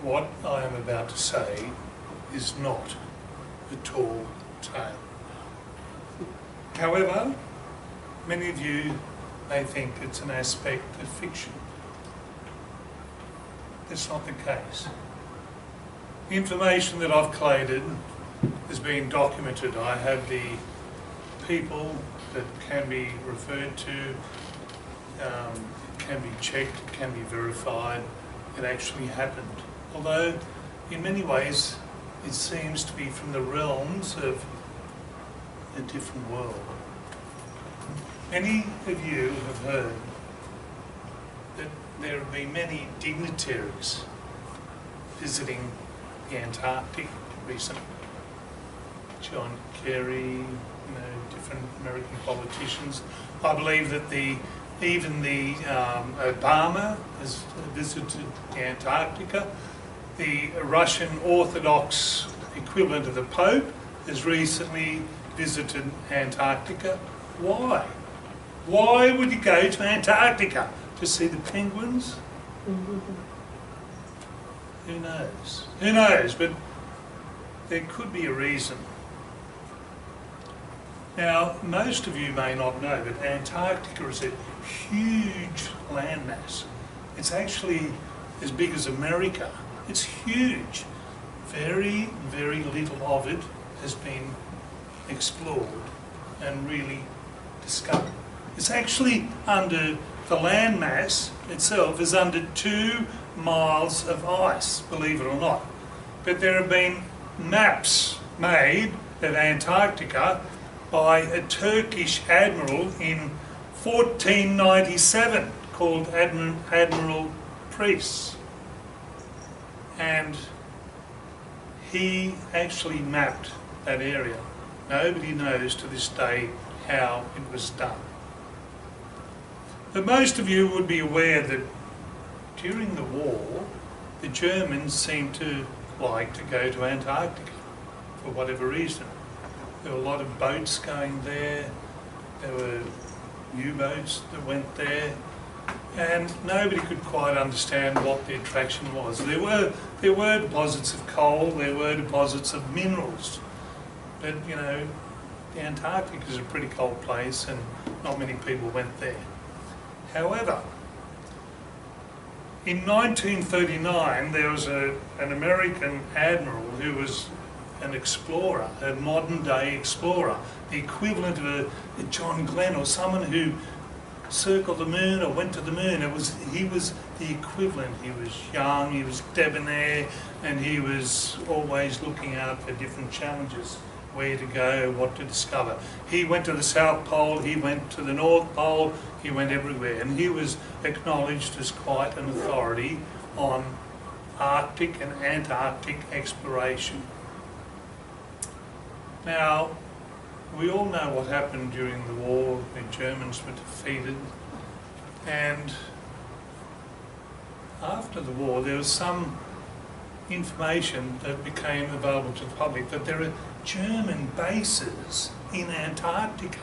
what I am about to say is not a tall tale. However, many of you may think it's an aspect of fiction. That's not the case. The information that I've collated has been documented. I have the people that can be referred to, it can be checked, it can be verified. It actually happened. Although, in many ways, it seems to be from the realms of a different world. Many of you have heard that there have been many dignitaries visiting the Antarctic recently. John Kerry, different American politicians. I believe that even Obama has visited the Antarctica. The Russian Orthodox equivalent of the Pope has recently visited Antarctica. Why? Why would you go to Antarctica? To see the penguins? Who knows? Who knows? But there could be a reason. Now, most of you may not know that Antarctica is a huge landmass. It's actually as big as America. It's huge. Very, very little of it has been explored and really discovered. It's actually under, the landmass itself is under 2 miles of ice, believe it or not. But there have been maps made of Antarctica by a Turkish admiral in 1497 called Admiral Priest. And he actually mapped that area. Nobody knows to this day how it was done. But most of you would be aware that during the war, the Germans seemed to like to go to Antarctica for whatever reason. There were a lot of boats going there, there were U-boats that went there, and nobody could quite understand what the attraction was. There were deposits of coal, there were deposits of minerals, but the Antarctic is a pretty cold place and not many people went there. However, in 1939 there was an American admiral who was an explorer, a modern day explorer, the equivalent of a John Glenn or someone who circled the moon or went to the moon. He was the equivalent. He was young, he was debonair, and he was always looking out for different challenges, where to go, what to discover. He went to the South Pole, he went to the North Pole, he went everywhere, and he was acknowledged as quite an authority on Arctic and Antarctic exploration. Now, we all know what happened during the war. The Germans were defeated, and after the war there was some information that became available to the public that there are German bases in Antarctica.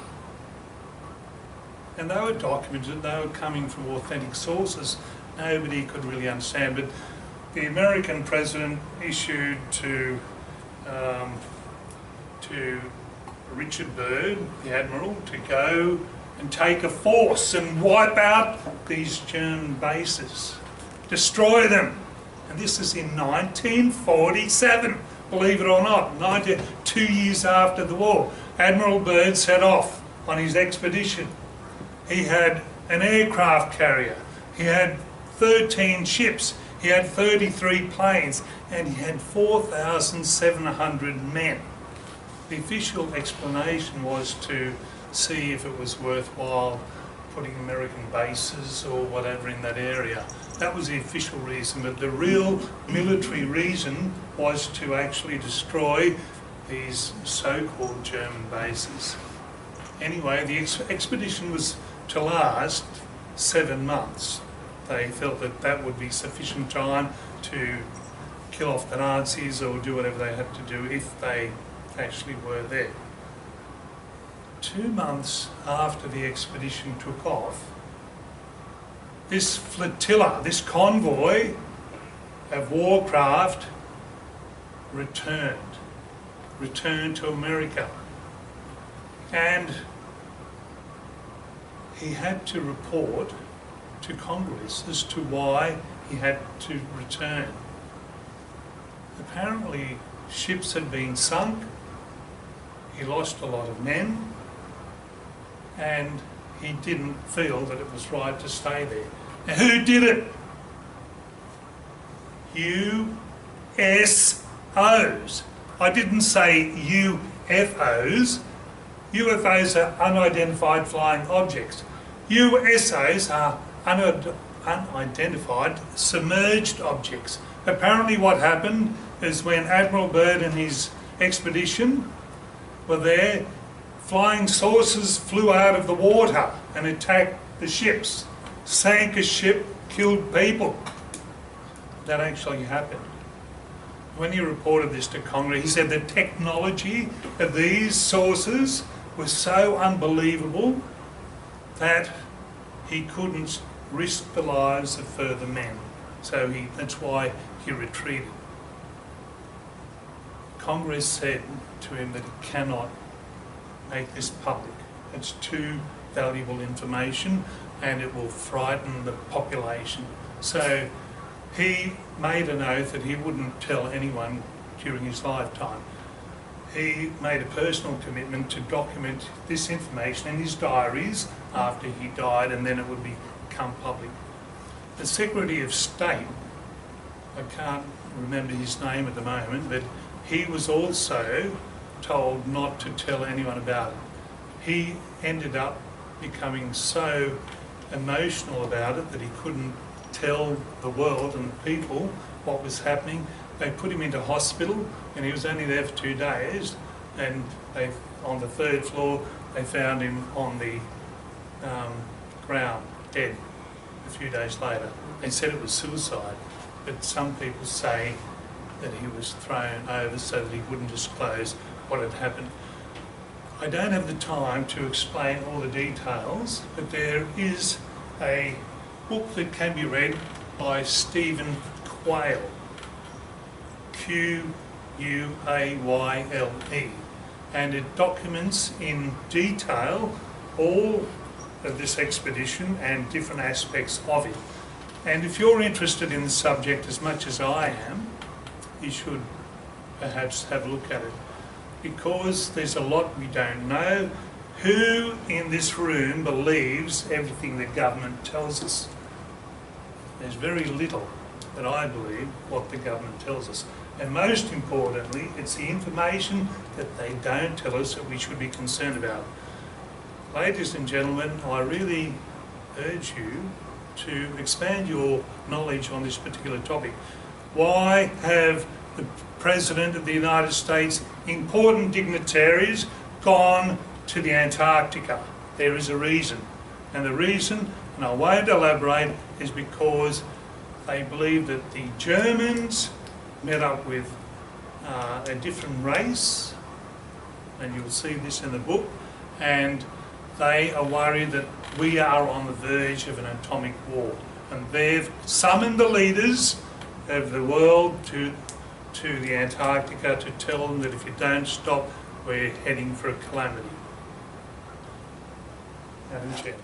And they were documented, they were coming from authentic sources. Nobody could really understand, but the American president issued to Richard Byrd, the admiral, to go and take a force and wipe out these German bases, destroy them. And this is in 1947, believe it or not, 2 years after the war. Admiral Byrd set off on his expedition. He had an aircraft carrier, he had 13 ships, he had 33 planes, and he had 4,700 men. The official explanation was to see if it was worthwhile putting American bases or whatever in that area. That was the official reason, but the real military reason was to actually destroy these so-called German bases. Anyway, the expedition was to last 7 months. They felt that that would be sufficient time to kill off the Nazis or do whatever they had to do if they actually were there. 2 months after the expedition took off, this flotilla, this convoy, of warcraft returned to America. And he had to report to Congress as to why he had to return. Apparently ships had been sunk, he lost a lot of men, and he didn't feel that it was right to stay there. Now who did it? USOs. I didn't say UFOs. UFOs are unidentified flying objects. USOs are unidentified submerged objects. Apparently what happened is when Admiral Byrd and his expedition were there, flying saucers flew out of the water and attacked the ships, sank a ship, killed people. That actually happened. When he reported this to Congress, he said the technology of these saucers was so unbelievable that he couldn't risk the lives of further men. So that's why he retreated. Congress said to him that he cannot make this public. It's too valuable information and it will frighten the population. So he made an oath that he wouldn't tell anyone during his lifetime. He made a personal commitment to document this information in his diaries after he died, and then it would become public. The Secretary of State, I can't remember his name at the moment, but he was also told not to tell anyone about it. He ended up becoming so emotional about it that he couldn't tell the world and the people what was happening. They put him into hospital and he was only there for 2 days, and on the 3rd floor they found him on the ground, dead, a few days later. They said it was suicide, but some people say that he was thrown over so that he wouldn't disclose what had happened. I don't have the time to explain all the details, but there is a book that can be read by Stephen Quayle, Quayle, and it documents in detail all of this expedition and different aspects of it. And if you're interested in the subject as much as I am, you should perhaps have a look at it, because there's a lot we don't know. Who in this room believes everything the government tells us? There's very little that I believe what the government tells us. And most importantly, it's the information that they don't tell us that we should be concerned about. Ladies and gentlemen, I really urge you to expand your knowledge on this particular topic. Why have the President of the United States, important dignitaries, gone to the Antarctica? There is a reason. And the reason, and I won't elaborate, is because they believe that the Germans met up with a different race, and you'll see this in the book, and they are worried that we are on the verge of an atomic war. And they've summoned the leaders of the world to the Antarctica to tell them that if you don't stop, we're heading for a calamity. Madam Chair.